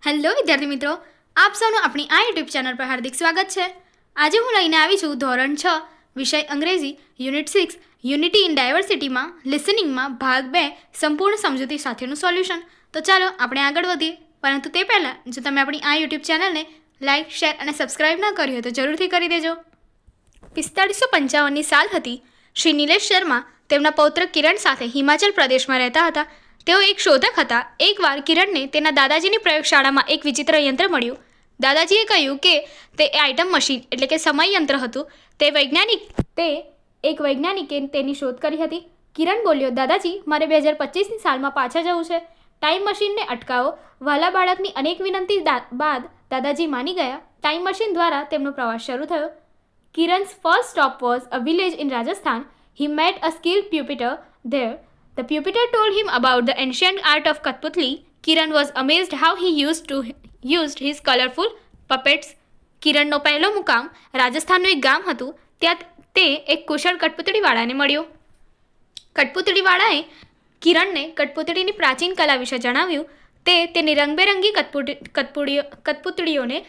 Hello વિદ્યાર્થી મિત્રો, આપ સૌનું આપણી આ યુટ્યુબ ચેનલ પર હાર્દિક સ્વાગત છે. આજે હું લઈને આવી છું ધોરણ 6 વિષય અંગ્રેજી યુનિટ 6 યુનિટી ઇન ડાયવર્સિટીમાં લિસનિંગમાં ભાગ 2 સંપૂર્ણ સમજૂતી સાથેનું સોલ્યુશન. તો ચાલો આપણે આગળ વધીએ. પરંતુ તે પહેલાં જો તમે આપણી આ યુટ્યુબ ચેનલને લાઇક, શેર અને સબસ્ક્રાઇબ ન કરી હોય તો જરૂરથી કરી દેજો. 4555ની સાલ હતી. શ્રી નિલેશ શર્મા તેમના પૌત્ર કિરણ સાથે હિમાચલ પ્રદેશમાં રહેતા હતા. તેઓ એક શોધક હતા. એકવાર કિરણને તેના દાદાજીની પ્રયોગશાળામાં એક વિચિત્ર યંત્ર મળ્યું. દાદાજીએ કહ્યું કે તે આઇટમ મશીન એટલે કે સમય યંત્ર હતું. તે એક વૈજ્ઞાનિકે તેની શોધ કરી હતી. કિરણ બોલ્યો, દાદાજી, મારે 2025ની સાલમાં પાછા જવું છે. ટાઈમ મશીનને અટકાવો. વહાલા બાળકની અનેક વિનંતી બાદ દાદાજી માની ગયા. ટાઈમ મશીન દ્વારા તેમનો પ્રવાસ શરૂ થયો. Kiran's first stop was a village in Rajasthan. He met a skilled puppeter there. The puppeteer told him about the ancient art of Kathputli. Kiran was amazed how he used his colorful puppets. કિરણનો પહેલો મુકામ રાજસ્થાનનું એક ગામ હતું. ત્યાં તે એક કુશળ કઠપૂતળીવાળાને મળ્યો. કઠપૂતળીવાળાએ કિરણને કઠપૂતળીની પ્રાચીન કલા વિશે જણાવ્યું. તે તેની રંગબેરંગી કઠપૂતળીઓને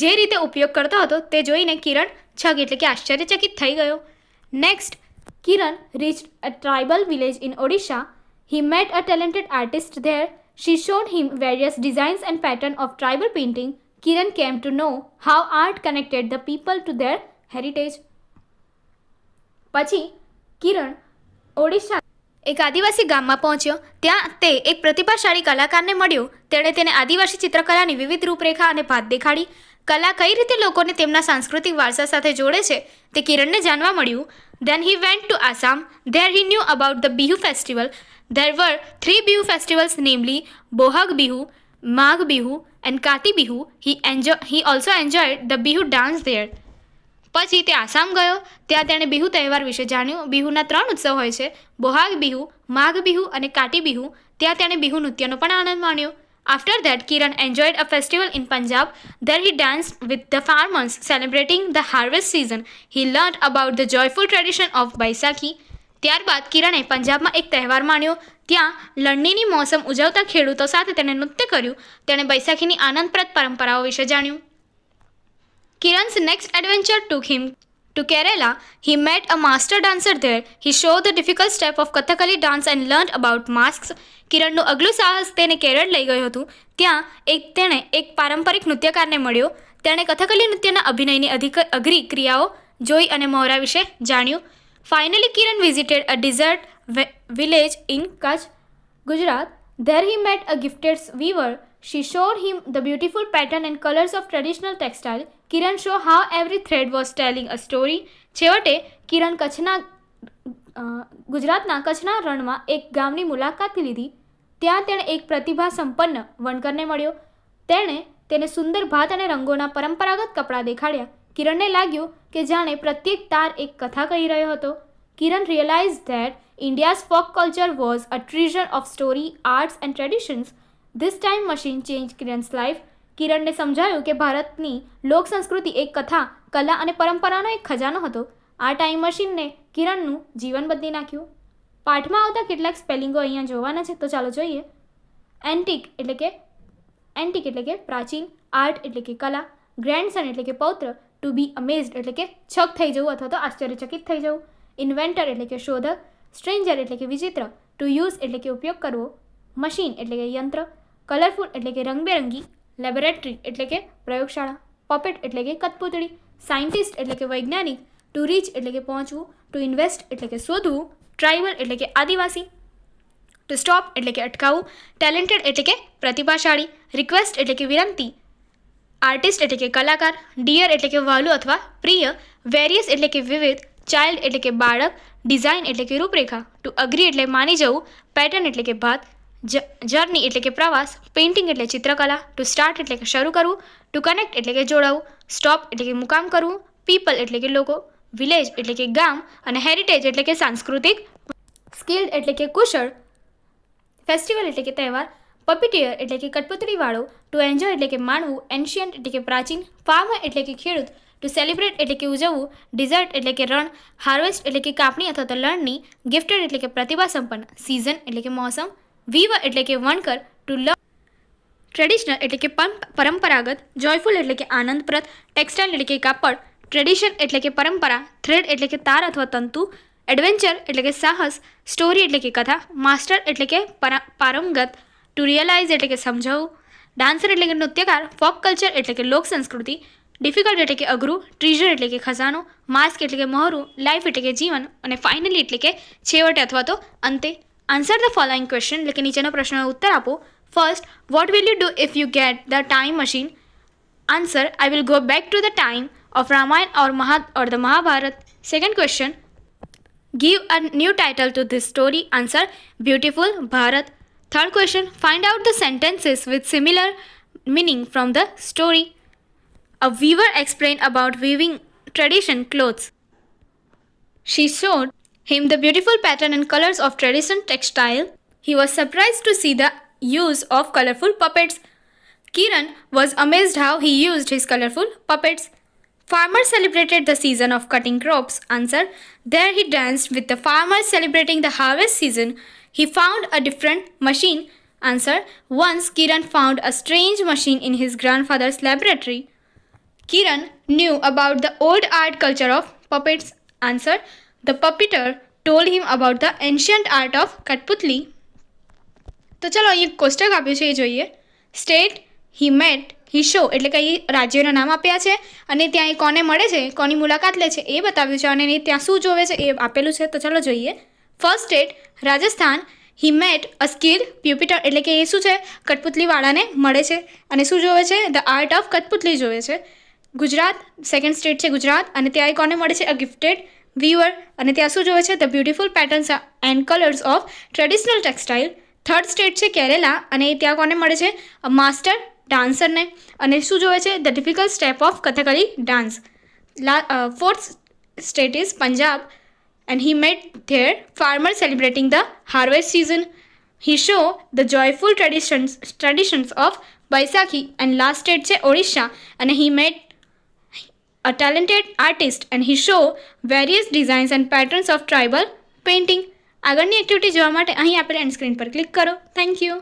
જે રીતે ઉપયોગ કરતો હતો તે જોઈને કિરણ છગ એટલે કે આશ્ચર્યચકિત થઈ ગયો. Next, Kiran reached a tribal village in Odisha. He met a talented artist there. She showed him various designs and patterns of tribal painting. Kiran came to know how art connected the people to their heritage. પછી કિરણ ઓડિશા એક આદિવાસી ગામમાં પહોંચ્યો. ત્યાં તે એક પ્રતિભાશાળી કલાકારને મળ્યો. તેણે તેને આદિવાસી ચિત્રકલાની વિવિધ રૂપરેખા અને ભાત દેખાડી. કલા કઈ રીતે લોકોને તેમના સાંસ્કૃતિક વારસા સાથે જોડે છે તે કિરણને જાણવા મળ્યું. Then he went to Assam. There he knew about the Bihu festival. There were 3 Bihu festivals, namely Bohag Bihu, Magh Bihu and Kati Bihu. He also enjoyed the Bihu dance there. પછી તે આસામ ગયો. ત્યાં તેણે બિહુ તહેવાર વિશે જાણ્યું. બિહુના 3 ઉત્સવ હોય છે, બોહાગ બિહુ, માઘ બિહુ અને કાટી બિહુ. ત્યાં તેણે બિહુ નૃત્યનો પણ આનંદ માણ્યો. After that, Kiran enjoyed a festival in Punjab. There he danced with the farmers celebrating the harvest season. He learned about the joyful tradition of Baisakhi. ત્યારબાદ કિરણે પંજાબમાં એક તહેવાર માણ્યો. ત્યાં લણણીની મોસમ ઉજવતા ખેડૂતો સાથે તેણે નૃત્ય કર્યું. તેણે બૈસાખીની આનંદપ્રદ પરંપરાઓ વિશે જાણ્યું. Kiran's next adventure took him to Kerala. He met a master dancer there. He showed the difficult step of Kathakali dance and learned about masks. કિરણનું અગલું સાહસ તેને કેરળ લઈ ગયું હતું. ત્યાં તેણે એક પારંપરિક નૃત્યકારને મળ્યો. તેણે કથકલી નૃત્યના અભિનયની અઘરી ક્રિયાઓ જોઈ અને મહોરા વિશે જાણ્યું. Finally Kiran visited a desert village in Kutch, Gujarat. There he met a gifted weaver. She showed him the beautiful pattern and colors of traditional textile. Kiran showed how every thread was telling a story. છેવટે કિરણ ગુજરાતના કચ્છના રણમાં એક ગામની મુલાકાત લીધી. ત્યાં તેણે એક પ્રતિભા સંપન્ન વણકરને મળ્યો. તેણે તેને સુંદર ભાત અને રંગોના પરંપરાગત કપડાં દેખાડ્યા. કિરણને લાગ્યું કે જાણે પ્રત્યેક તાર એક કથા કહી રહ્યો હતો. કિરણ realized that India's folk culture was a treasure of story, arts and traditions. This time machine changed Kiran's life. કિરણને સમજાયું કે ભારતની લોક સંસ્કૃતિ એક કથા, કલા અને પરંપરાનો એક ખજાનો હતો. આ ટાઈમ મશીનને કિરણનું જીવન બદલી નાખ્યું. પાઠમાં આવતા કેટલાક સ્પેલિંગો અહીંયા જોવાના છે, તો ચાલો જોઈએ. એન્ટિક એટલે કે પ્રાચીન, આર્ટ એટલે કે કલા, ગ્રેન્ડસન એટલે કે પૌત્ર, ટુ બી અમેઝડ એટલે કે છક થઈ જવું અથવા તો આશ્ચર્યચકિત થઈ જવું, ઇન્વેન્ટર એટલે કે શોધક, સ્ટ્રેન્જર એટલે કે વિચિત્ર, ટુ યુઝ એટલે કે ઉપયોગ કરવો, મશીન એટલે કે યંત્ર, કલરફુલ એટલે કે રંગબેરંગી, લેબોરેટરી એટલે કે પ્રયોગશાળા, પપેટ એટલે કે કઠપૂતળી, સાયન્ટિસ્ટ એટલે કે વૈજ્ઞાનિક, ટુ રીચ એટલે કે પહોંચવું, ટુ ઇન્વેસ્ટ એટલે કે શોધવું, ટ્રાઇબલ એટલે કે આદિવાસી, ટુ સ્ટોપ એટલે કે અટકાવવું, ટેલેન્ટેડ એટલે કે પ્રતિભાશાળી, રિક્વેસ્ટ એટલે કે વિનંતી, આર્ટિસ્ટ એટલે કે કલાકાર, ડિયર એટલે કે વહાલું અથવા પ્રિય, વેરિયસ એટલે કે વિવિધ, ચાઇલ્ડ એટલે કે બાળક, ડિઝાઇન એટલે કે રૂપરેખા, ટુ અગ્રી એટલે માની જવું, પેટર્ન એટલે કે ભાત, જર્ની એટલે કે પ્રવાસ, પેઇન્ટિંગ એટલે ચિત્રકલા, ટુ સ્ટાર્ટ એટલે કે શરૂ કરવું, ટુ કનેક્ટ એટલે કે જોડાવું, સ્ટોપ એટલે કે મુકામ કરવું, પીપલ એટલે કે લોકો, વિલેજ એટલે કે ગામ અને હેરિટેજ એટલે કે સાંસ્કૃતિક, સ્કિલ્ડ એટલે કે કુશળ, ફેસ્ટિવલ એટલે કે તહેવાર, પપીટિયર એટલે કે કઠપૂતળીવાળો, ટુ એન્જોય એટલે કે માણવું, એન્શિયન્ટ એટલે કે પ્રાચીન, ફાર્મર એટલે કે ખેડૂત, ટુ સેલિબ્રેટ એટલે કે ઉજવવું, ડિઝર્ટ એટલે કે રણ, હાર્વેસ્ટ એટલે કે કાપણી અથવા તો લણણી, ગિફ્ટેડ એટલે કે પ્રતિભા સંપન્ન, સિઝન એટલે કે મોસમ, વીવર એટલે કે વણકર, ટુ લવ ટ્રેડિશનલ એટલે કે પરંપરાગત, જોયફુલ એટલે કે આનંદપ્રદ, ટેક્સટાઇલ એટલે કે કાપડ, ટ્રેડિશન એટલે કે પરંપરા, થ્રેડ એટલે કે તાર અથવા તંતુ, એડવેન્ચર એટલે કે સાહસ, સ્ટોરી એટલે કે કથા, માસ્ટર એટલે કે પારંગત, ટુ રિયલાઇઝ એટલે કે સમજાવવું, ડાન્સર એટલે કે નૃત્યકાર, ફોક કલ્ચર એટલે કે લોક સંસ્કૃતિ, ડિફિકલ્ટ એટલે કે અઘરું, ટ્રીઝર એટલે કે ખજાનો, માસ્ક એટલે કે મહોરું, લાઈફ એટલે કે જીવન અને ફાઇનલી એટલે કે છેવટે અથવા તો અંતે. આન્સર ધ ફોલોઈંગ ક્વેશ્ચન એટલે કે નીચેના પ્રશ્નનો ઉત્તર આપો. First, what will you do if you get the time machine? Answer, I will go back to the time of Ramayana or the Mahabharat. Second question, give a new title to this story. Answer, Beautiful Bharat. Third question, find out the sentences with similar meaning from the story. A weaver explained about weaving tradition clothes. She showed him the beautiful pattern and colors of traditional textile. He was surprised to see the use of colorful puppets. Kiran was amazed how he used his colorful puppets. Farmers celebrated the season of cutting crops. Answer, there he danced with the farmers celebrating the harvest season. He found a different machine. Answer, once Kiran found a strange machine in his grandfather's laboratory. Kiran knew about the old art culture of puppets. Answer, the puppeteer told him about the ancient art of Kathputli. તો ચલો અહીં કોષ્ટક આપ્યું છે એ જોઈએ. State, હી mat, હી show એટલે કે અહીં રાજ્યોના નામ આપ્યા છે અને ત્યાં એ કોને મળે છે, કોની મુલાકાત લે છે એ બતાવ્યું છે અને એ ત્યાં શું જોવે છે એ આપેલું છે. તો ચલો જોઈએ. First state, Rajasthan. He met a skilled puppeteer એટલે કે એ શું છે, કઠપુતલીવાળાને મળે છે અને શું જોવે છે, ધ આર્ટ ઓફ કઠપુતલી જોવે છે. ગુજરાત, સેકન્ડ સ્ટેટ છે ગુજરાત અને ત્યાં એ કોને મળે છે, અ ગિફ્ટેડ વીવર અને ત્યાં શું જોવે છે, the beautiful patterns and colours of traditional textile. Third state છે કેરેલા અને ત્યાં કોને મળે છે, અ માસ્ટર ડાન્સરને અને શું જોવે છે, the difficult step of Kathakali dance. Fourth state is Punjab and he met there farmers celebrating the harvest season. He show the joyful traditions of Baisakhi. And last state છે Odisha and he met a talented artist and he show various designs and patterns of tribal painting. આગળની activity જોવા માટે અહીં આપેલ and screen પર click કરો. Thank you.